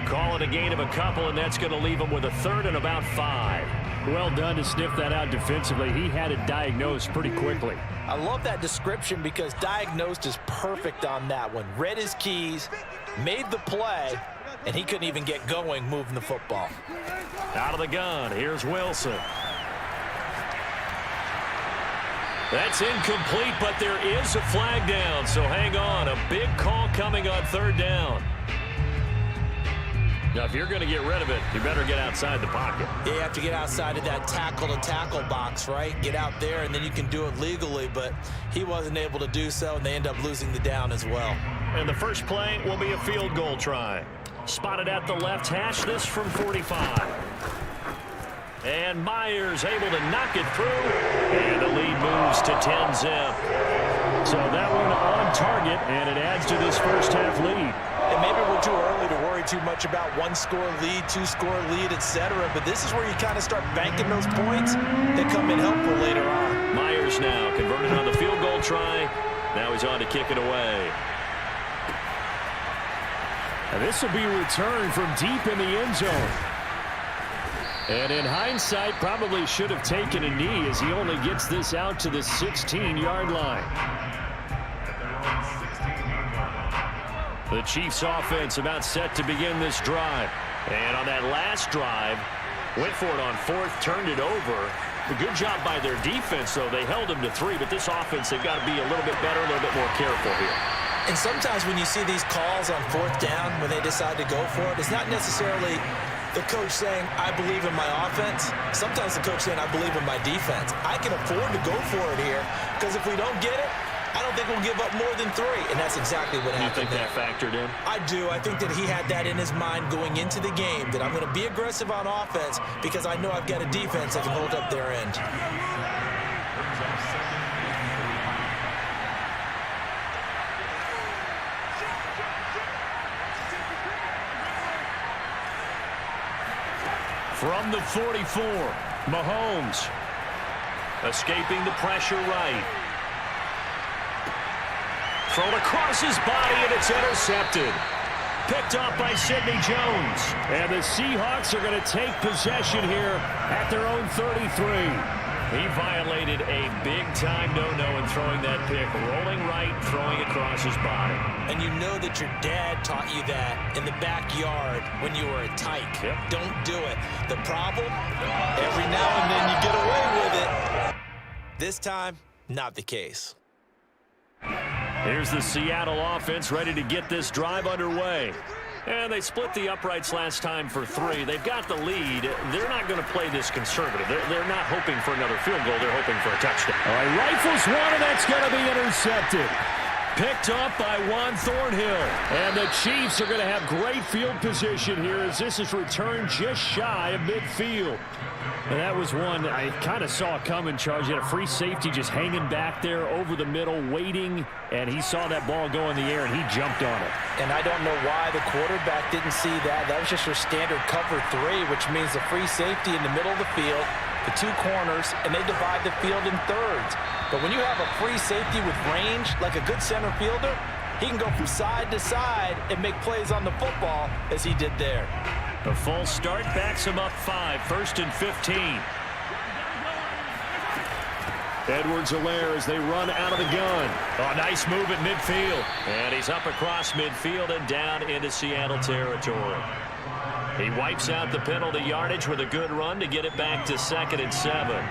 Call it a gain of a couple, and that's going to leave him with a 3rd and about 5. Well done to sniff that out defensively. He had it diagnosed pretty quickly. I love that description because diagnosed is perfect on that one. Read his keys, made the play, and he couldn't even get going moving the football. Out of the gun, here's Wilson. That's incomplete, but there is a flag down, so hang on. A big call coming on 3rd down. Now, if you're going to get rid of it, you better get outside the pocket. You have to get outside of that tackle-to-tackle box, right? Get out there, and then you can do it legally, but he wasn't able to do so, and they end up losing the down as well. And the first play will be a field goal try. Spotted at the left hash, this from 45. And Myers able to knock it through, and the lead moves to 10-zip. So that one on target, and it adds to this first half lead. And maybe we're too early to worry too much about 1-score lead, 2-score lead, etc. But this is where you kind of start banking those points that come in helpful later on. Myers now converted on the field goal try. Now he's on to kick it away. And this will be returned from deep in the end zone. And in hindsight, probably should have taken a knee as he only gets this out to the 16-yard line. The Chiefs offense about set to begin this drive. And on that last drive, went for it on 4th, turned it over. A good job by their defense, though. They held him to 3, but this offense, they've got to be a little bit better, a little bit more careful here. And sometimes when you see these calls on 4th down, when they decide to go for it, it's not necessarily the coach saying, I believe in my offense. Sometimes the coach saying, I believe in my defense. I can afford to go for it here because if we don't get it, I don't don't think we'll give up more than 3. And that's exactly what happened. You think that factored in? I do. I think that he had that in his mind going into the game, that I'm going to be aggressive on offense because I know I've got a defense that can hold up their end. From the 44, Mahomes escaping the pressure right. Thrown across his body, and it's intercepted. Picked off by Sidney Jones. And the Seahawks are going to take possession here at their own 33. He violated a big-time no-no in throwing that pick. Rolling right, throwing across his body. And you know that your dad taught you that in the backyard when you were a tyke. Yep. Don't do it. The problem? Every now and then you get away with it. This time, not the case. Here's the Seattle offense ready to get this drive underway. And they split the uprights last time for 3. They've got the lead. They're not going to play this conservative. They're not hoping for another field goal. They're hoping for a touchdown. All right, rifles one, and that's going to be intercepted. Picked up by Juan Thornhill. And the Chiefs are going to have great field position here as this is returned just shy of midfield. And that was one I kind of saw coming, Charles. You had a free safety just hanging back there over the middle, waiting, and he saw that ball go in the air, and he jumped on it. And I don't know why the quarterback didn't see that. That was just your standard cover 3, which means the free safety in the middle of the field, the 2 corners, and they divide the field in thirds. But when you have a free safety with range, like a good center fielder, he can go from side to side and make plays on the football as he did there. The false start backs him up 5, 1st and 15. Edwards-Helaire as they run out of the gun. Oh, nice move at midfield. And he's up across midfield and down into Seattle territory. He wipes out the penalty yardage with a good run to get it back to 2nd and 7.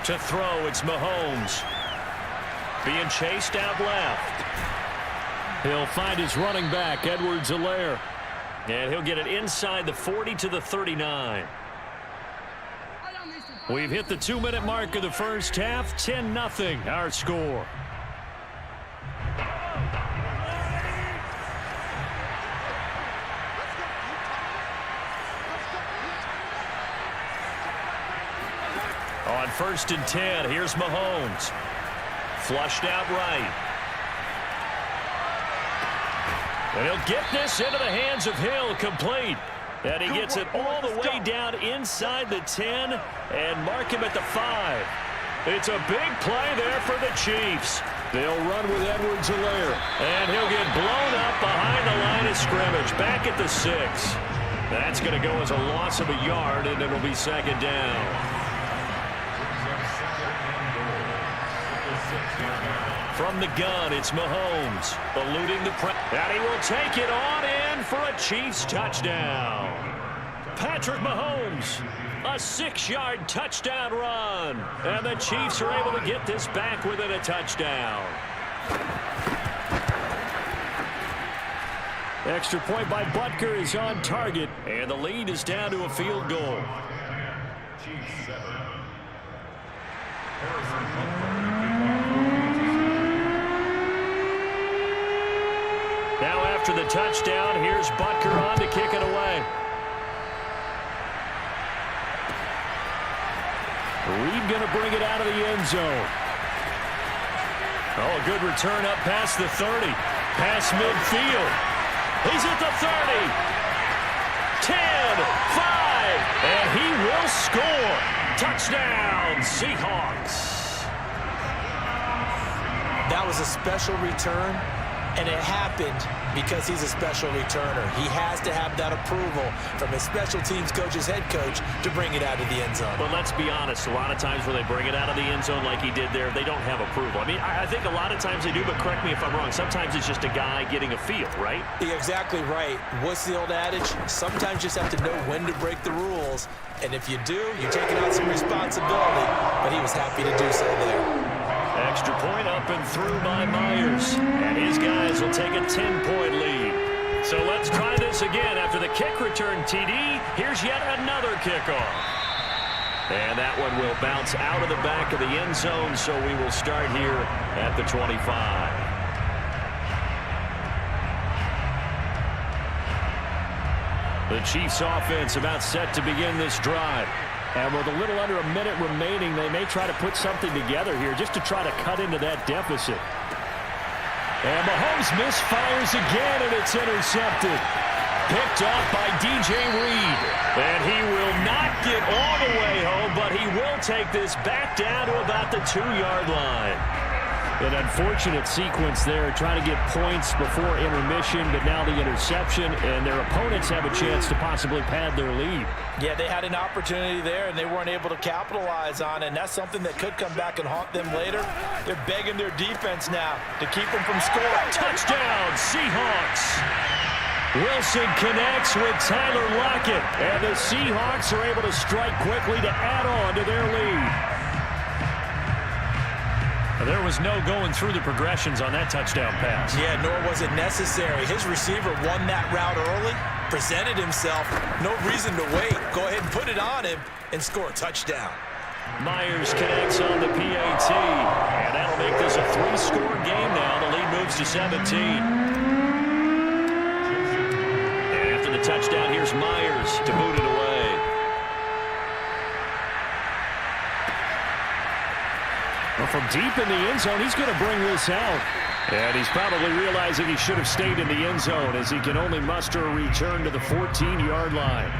To throw, it's Mahomes. Being chased out left. He'll find his running back, Edwards-Helaire. And he'll get it inside the 40 to the 39. We've hit the 2-minute mark of the first half. 10-0 our score. On 1st and 10, here's Mahomes. Flushed out right. And he'll get this into the hands of Hill, complete. And he gets it all the way down inside the 10 and mark him at the 5. It's a big play there for the Chiefs. They'll run with Edwards-Helaire. And he'll get blown up behind the line of scrimmage, back at the 6. That's going to go as a loss of a yard, and it'll be 2nd down. From the gun, it's Mahomes, eluding the press. And he will take it on in for a Chiefs touchdown. Patrick Mahomes, a 6-yard touchdown run. And the Chiefs are able to get this back within a touchdown. Extra point by Butker is on target. And the lead is down to a field goal. Now after the touchdown, here's Butker on to kick it away. Reed going to bring it out of the end zone. Oh, a good return up past the 30. Past midfield. He's at the 30. 10, 5, and he will score. Touchdown, Seahawks. That was a special return. And it happened because he's a special returner. He has to have that approval from his special teams coach's head coach to bring it out of the end zone. But let's be honest, a lot of times when they bring it out of the end zone like he did there, they don't have approval. I mean, I think a lot of times they do, but correct me if I'm wrong. Sometimes it's just a guy getting a feel, right? You're exactly right. What's the old adage? Sometimes you just have to know when to break the rules. And if you do, you're taking on some responsibility. But he was happy to do so there. Extra point up and through by Myers. And his guys will take a 10-point lead. So let's try this once again after the kick return TD. Here's yet another kickoff. And that one will bounce out of the back of the end zone, so we will start here at the 25. The Chiefs offense about set to begin this drive. And with a little under a minute remaining, they may try to put something together here just to try to cut into that deficit. And Mahomes misfires again, and it's intercepted. Picked off by DJ Reed. And he will not get all the way home, but he will take this back down to about the 2-yard line. An unfortunate sequence there, trying to get points before intermission, but now the interception, and their opponents have a chance to possibly pad their lead. Yeah, they had an opportunity there, and they weren't able to capitalize on it, and that's something that could come back and haunt them later. They're begging their defense now to keep them from scoring. Touchdown, Seahawks! Wilson connects with Tyler Lockett, and the Seahawks are able to strike quickly to add on to their lead. There was no going through the progressions on that touchdown pass. Yeah, nor was it necessary. His receiver won that route early, presented himself. No reason to wait. Go ahead and put it on him and score a touchdown. Myers connects on the PAT, and that'll make this a 3-score game now. The lead moves to 17. And after the touchdown, here's Myers to boot it away. Well, from deep in the end zone, he's going to bring this out. And he's probably realizing he should have stayed in the end zone as he can only muster a return to the 14-yard line.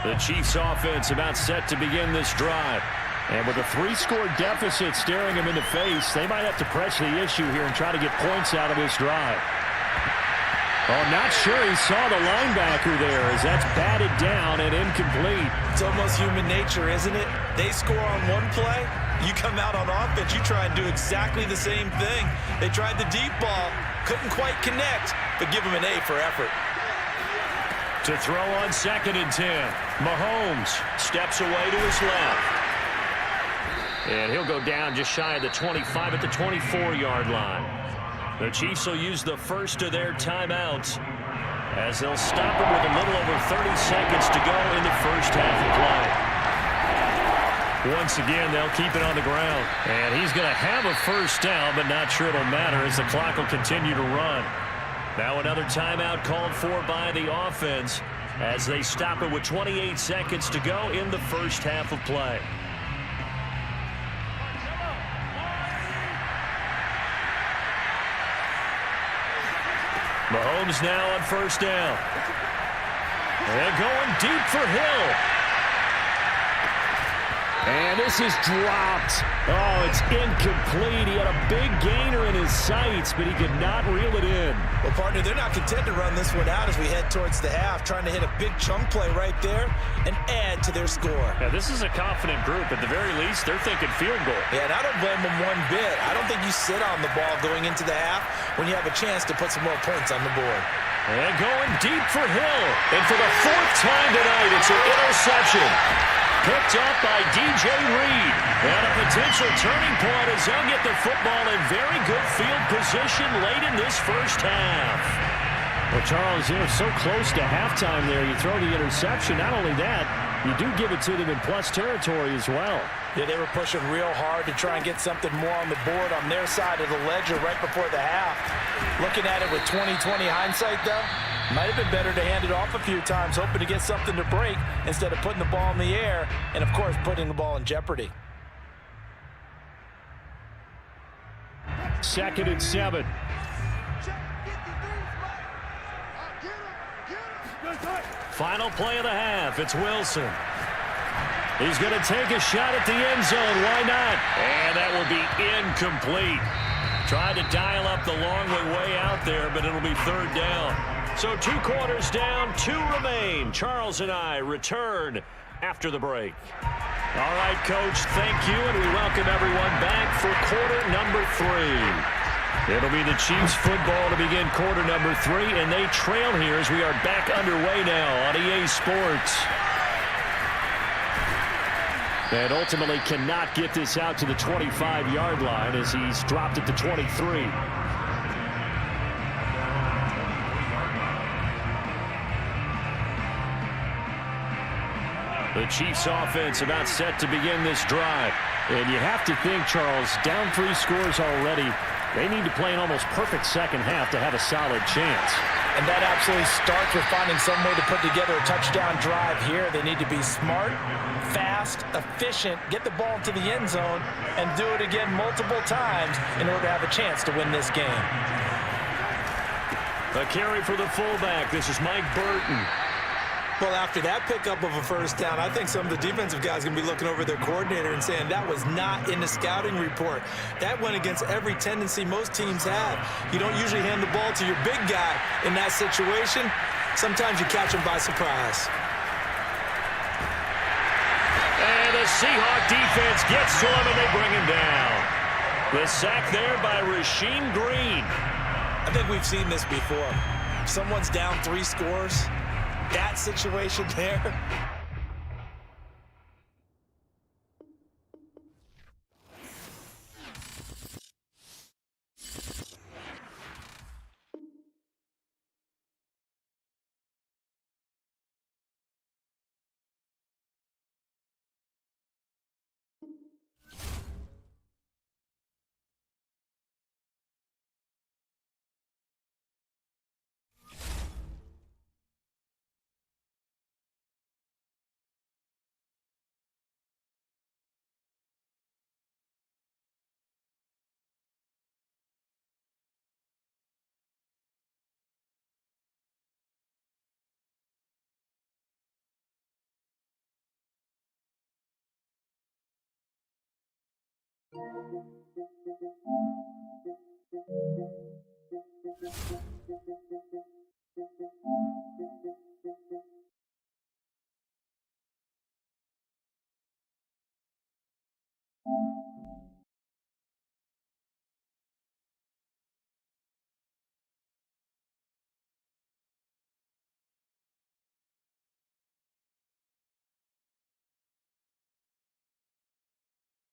The Chiefs offense about set to begin this drive. And with a 3-score deficit staring him in the face, they might have to press the issue here and try to get points out of this drive. Oh, not sure he saw the linebacker there as that's batted down and incomplete. It's almost human nature, isn't it? They score on one play, you come out on offense, you try and do exactly the same thing. They tried the deep ball, couldn't quite connect, but give them an A for effort. To throw on 2nd and 10. Mahomes steps away to his left. And he'll go down just shy of the 25 at the 24-yard line. The Chiefs will use the first of their timeouts as they'll stop him with a little over 30 seconds to go in the first half of play. Once again, they'll keep it on the ground. And he's going to have a first down, but not sure it'll matter as the clock will continue to run. Now another timeout called for by the offense as they stop it with 28 seconds to go in the first half of play. Mahomes now on first down. They're going deep for Hill. And this is dropped. Oh, it's incomplete. He had a big gainer in his sights, but he could not reel it in. Well, partner, they're not content to run this one out as we head towards the half, trying to hit a big chunk play right there and add to their score. Yeah, this is a confident group. At the very least, they're thinking field goal. Yeah, and I don't blame them one bit. I don't think you sit on the ball going into the half when you have a chance to put some more points on the board. And going deep for Hill. And for the 4th time tonight, it's an interception. Picked up by DJ Reed. And a potential turning point as they'll get the football in very good field position late in this first half. Well, Charles, they're so close to halftime there. You throw the interception. Not only that, you do give it to them in plus territory as well. Yeah, they were pushing real hard to try and get something more on the board on their side of the ledger right before the half. Looking at it with 20/20 hindsight, though, might have been better to hand it off a few times, hoping to get something to break instead of putting the ball in the air and, of course, putting the ball in jeopardy. 2nd and 7. Final play of the half. It's Wilson. He's going to take a shot at the end zone. Why not? And that will be incomplete. Tried to dial up the long way out there, but it'll be 3rd down. So 2 quarters down, 2 remain. Charles and I return after the break. All right, Coach, thank you, and we welcome everyone back for quarter number 3. It'll be the Chiefs football to begin quarter number 3, and they trail here as we are back underway now on EA Sports. And ultimately cannot get this out to the 25-yard line as he's dropped it to 23. The Chiefs offense about set to begin this drive. And you have to think, Charles, down 3 scores already. They need to play an almost perfect second half to have a solid chance. And that absolutely starts with finding some way to put together a touchdown drive here. They need to be smart, fast, efficient, get the ball to the end zone, and do it again multiple times in order to have a chance to win this game. A carry for the fullback. This is Mike Burton. Well, after that pickup of a first down, I think some of the defensive guys are going to be looking over their coordinator and saying that was not in the scouting report. That went against every tendency most teams have. You don't usually hand the ball to your big guy in that situation. Sometimes you catch him by surprise. And the Seahawk defense gets to him, and they bring him down. The sack there by Rasheem Green. I think we've seen this before. If someone's down 3 scores, that situation there.